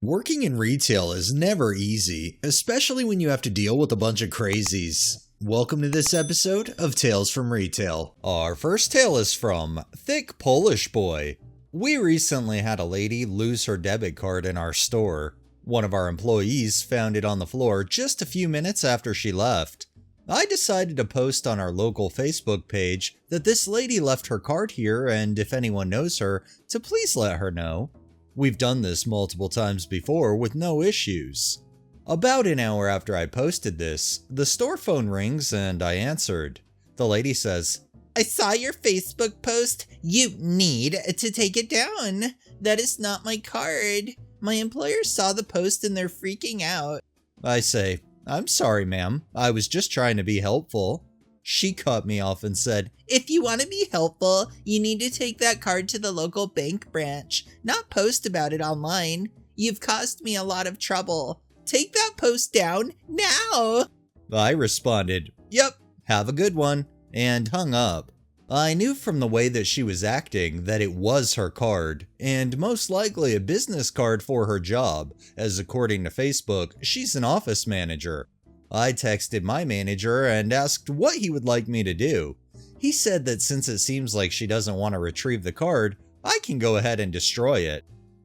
Working in retail is never easy, especially when you have to deal with a bunch of crazies. Welcome to this episode of Tales from Retail. Our first tale is from Thick Polish Boy. We recently had a lady lose her debit card in our store. One of our employees found it on the floor just a few minutes after she left. I decided to post on our local Facebook page that this lady left her card here and if anyone knows her, to please let her know. We've done this multiple times before with no issues. About an hour after I posted this, the store phone rings and I answered. The lady says, I saw your Facebook post. You need to take it down. That is not my card. My employer saw the post and they're freaking out. I say, I'm sorry, ma'am. I was just trying to be helpful. She cut me off and said, If you want to be helpful, you need to take that card to the local bank branch, not post about it online. You've caused me a lot of trouble. Take that post down now. I responded, Yep, have a good one, and hung up. I knew from the way that she was acting that it was her card, and most likely a business card for her job, as according to Facebook, she's an office manager. I texted my manager and asked what he would like me to do. He said that since it seems like she doesn't want to retrieve the card, I can go ahead and destroy it.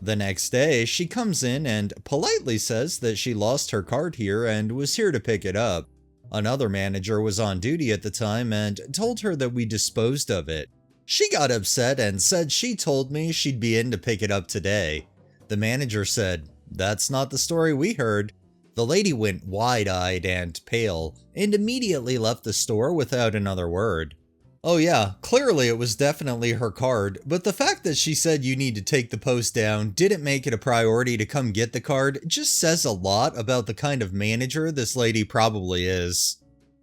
The next day, she comes in and politely says that she lost her card here and was here to pick it up. Another manager was on duty at the time and told her that we disposed of it. She got upset and said she told me she'd be in to pick it up today. The manager said, That's not the story we heard. The lady went wide-eyed and pale, and immediately left the store without another word. Oh yeah, clearly it was definitely her card, but the fact that she said you need to take the post down didn't make it a priority to come get the card just says a lot about the kind of manager this lady probably is.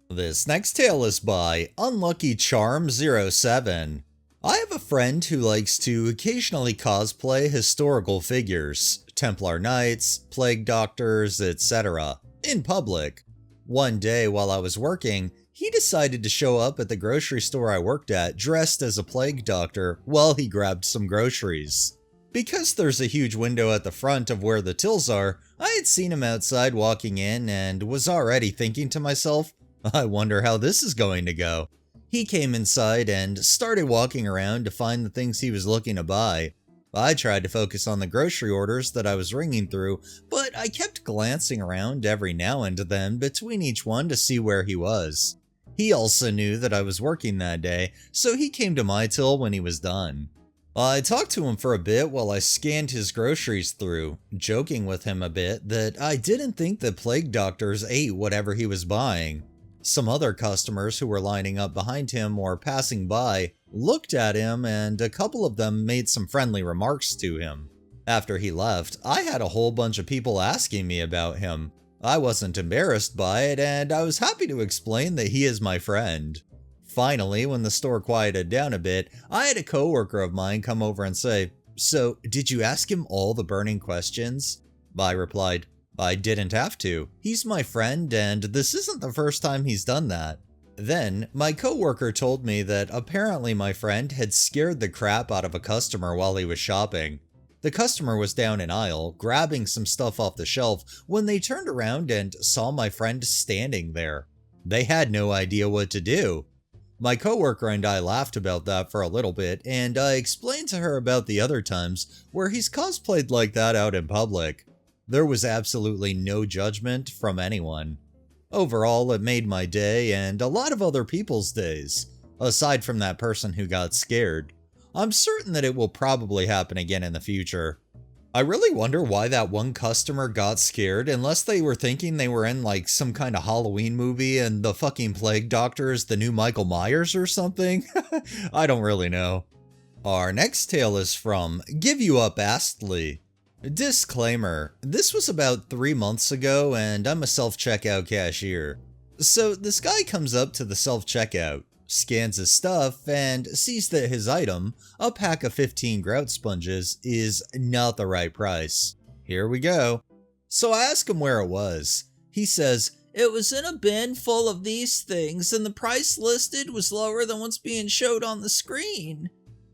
This next tale is by Unlucky Charm 07. I have a friend who likes to occasionally cosplay historical figures, Templar Knights, Plague Doctors, etc., in public. One day while I was working, he decided to show up at the grocery store I worked at dressed as a Plague Doctor while he grabbed some groceries. Because there's a huge window at the front of where the tills are, I had seen him outside walking in and was already thinking to myself, I wonder how this is going to go. He came inside and started walking around to find the things he was looking to buy. I tried to focus on the grocery orders that I was ringing through, but I kept glancing around every now and then between each one to see where he was. He also knew that I was working that day, so he came to my till when he was done. I talked to him for a bit while I scanned his groceries through, joking with him a bit that I didn't think that Plague Doctors ate whatever he was buying. Some other customers who were lining up behind him or passing by looked at him and a couple of them made some friendly remarks to him. After he left, I had a whole bunch of people asking me about him. I wasn't embarrassed by it and I was happy to explain that he is my friend. Finally, when the store quieted down a bit, I had a coworker of mine come over and say, So, did you ask him all the burning questions? I replied, I didn't have to. He's my friend and this isn't the first time he's done that. Then, my coworker told me that apparently my friend had scared the crap out of a customer while he was shopping. The customer was down an aisle, grabbing some stuff off the shelf, when they turned around and saw my friend standing there. They had no idea what to do. My coworker and I laughed about that for a little bit, and I explained to her about the other times where he's cosplayed like that out in public. There was absolutely no judgment from anyone. Overall, it made my day and a lot of other people's days, aside from that person who got scared. I'm certain that it will probably happen again in the future. I really wonder why that one customer got scared unless they were thinking they were in like some kind of Halloween movie and the fucking Plague Doctor is the new Michael Myers or something. I don't really know. Our next tale is from Give You Up Astly. Disclaimer, this was about 3 months ago and I'm a self-checkout cashier. So this guy comes up to the self-checkout, scans his stuff, and sees that his item, a pack of 15 grout sponges, is not the right price. Here we go. So I ask him where it was. He says, It was in a bin full of these things and the price listed was lower than what's being showed on the screen.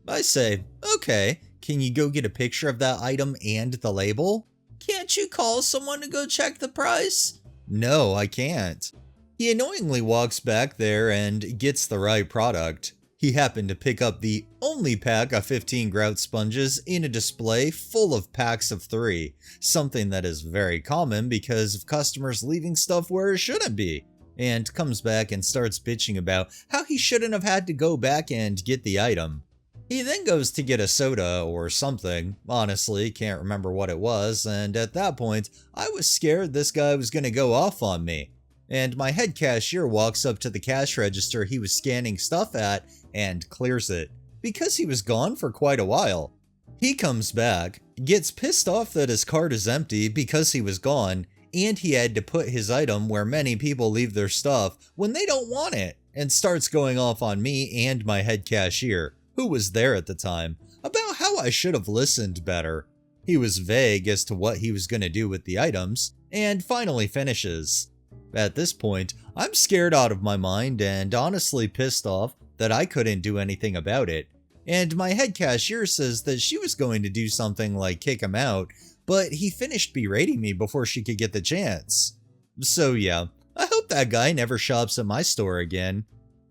I say, okay, can you go get a picture of that item and the label? Can't Can't you call someone to go check the price? No, I can't. He annoyingly walks back there and gets the right product. He happened to pick up the only pack of 15 grout sponges in a display full of packs of 3, something that is very common because of customers leaving stuff where it shouldn't be, and comes back and starts bitching about how he shouldn't have had to go back and get the item. He then goes to get a soda or something, honestly can't remember what it was, and at that point I was scared this guy was gonna go off on me. And my head cashier walks up to the cash register he was scanning stuff at and clears it, because he was gone for quite a while. He comes back, gets pissed off that his cart is empty because he was gone, and he had to put his item where many people leave their stuff when they don't want it, and starts going off on me and my head cashier, who was there at the time, about how I should have listened better. He was vague as to what he was going to do with the items, and finally finishes. At this point, I'm scared out of my mind and honestly pissed off that I couldn't do anything about it, and my head cashier says that she was going to do something like kick him out, but he finished berating me before she could get the chance. So yeah, I hope that guy never shops at my store again.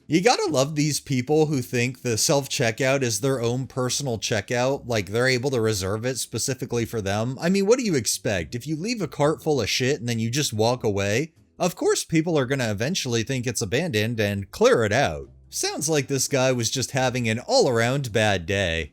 You gotta love these people who think the self-checkout is their own personal checkout, like they're able to reserve it specifically for them. I mean, what do you expect? If you leave a cart full of shit and then you just walk away, of course people are gonna eventually think it's abandoned and clear it out. Sounds like this guy was just having an all-around bad day.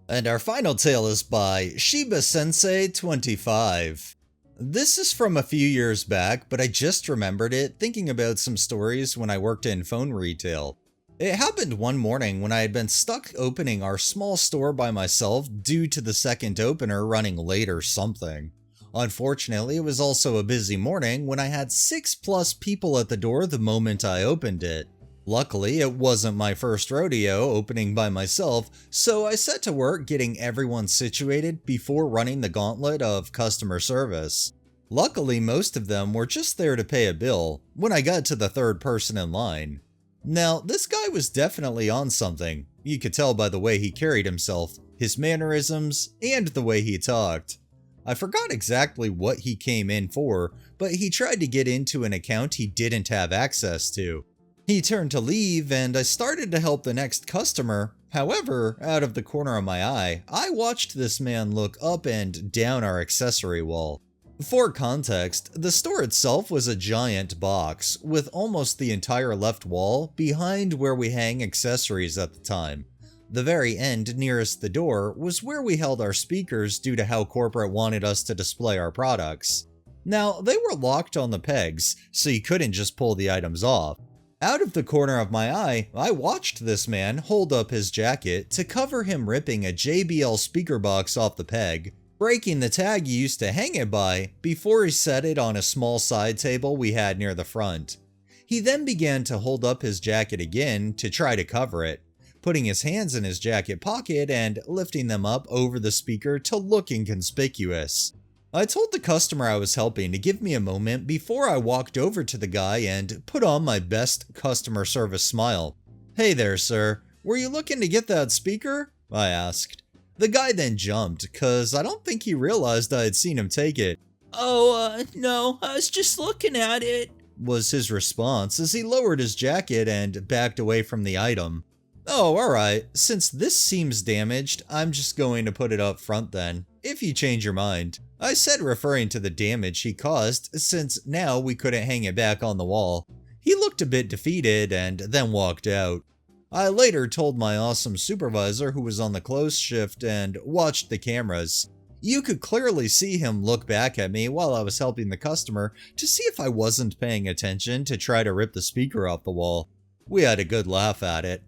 And our final tale is by Shiba Sensei 25. This is from a few years back, but I just remembered it thinking about some stories when I worked in phone retail. It happened one morning when I had been stuck opening our small store by myself due to the second opener running late or something. Unfortunately, it was also a busy morning when I had 6+ people at the door the moment I opened it. Luckily, it wasn't my first rodeo opening by myself, so I set to work getting everyone situated before running the gauntlet of customer service. Luckily, most of them were just there to pay a bill when I got to the third person in line. Now, this guy was definitely on something. You could tell by the way he carried himself, his mannerisms, and the way he talked. I forgot exactly what he came in for, but he tried to get into an account he didn't have access to. He turned to leave, and I started to help the next customer. However, out of the corner of my eye, I watched this man look up and down our accessory wall. For context, the store itself was a giant box, with almost the entire left wall behind where we hang accessories at the time. The very end nearest the door was where we held our speakers due to how corporate wanted us to display our products. Now, they were locked on the pegs, so you couldn't just pull the items off. Out of the corner of my eye, I watched this man hold up his jacket to cover him ripping a JBL speaker box off the peg, breaking the tag he used to hang it by before he set it on a small side table we had near the front. He then began to hold up his jacket again to try to cover it, putting his hands in his jacket pocket and lifting them up over the speaker to look inconspicuous. I told the customer I was helping to give me a moment before I walked over to the guy and put on my best customer service smile. "Hey there, sir. Were you looking to get that speaker?" I asked. The guy then jumped, cause I don't think he realized I had seen him take it. No, I was just looking at it," was his response as he lowered his jacket and backed away from the item. "Oh, alright. Since this seems damaged, I'm just going to put it up front then, if you change your mind," I said, referring to the damage he caused since now we couldn't hang it back on the wall. He looked a bit defeated and then walked out. I later told my awesome supervisor who was on the close shift and watched the cameras. You could clearly see him look back at me while I was helping the customer to see if I wasn't paying attention to try to rip the speaker off the wall. We had a good laugh at it.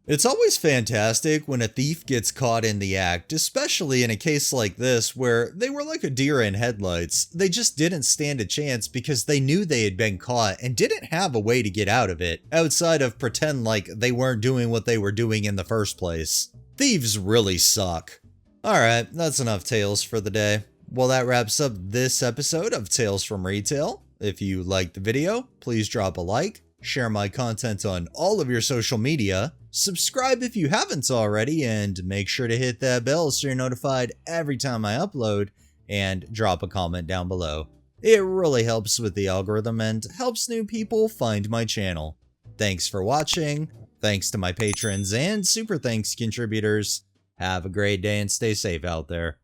It's always fantastic when a thief gets caught in the act, especially in a case like this where they were like a deer in headlights. They just didn't stand a chance because they knew they had been caught and didn't have a way to get out of it, outside of pretend like they weren't doing what they were doing in the first place. Thieves really suck. Alright, that's enough tales for the day. Well, that wraps up this episode of Tales from Retail. If you liked the video, please drop a like, share my content on all of your social media, subscribe if you haven't already, and make sure to hit that bell so you're notified every time I upload. and drop a comment down below. It really helps with the algorithm and helps new people find my channel. Thanks for watching, thanks to my patrons and super thanks contributors. Have a great day and stay safe out there.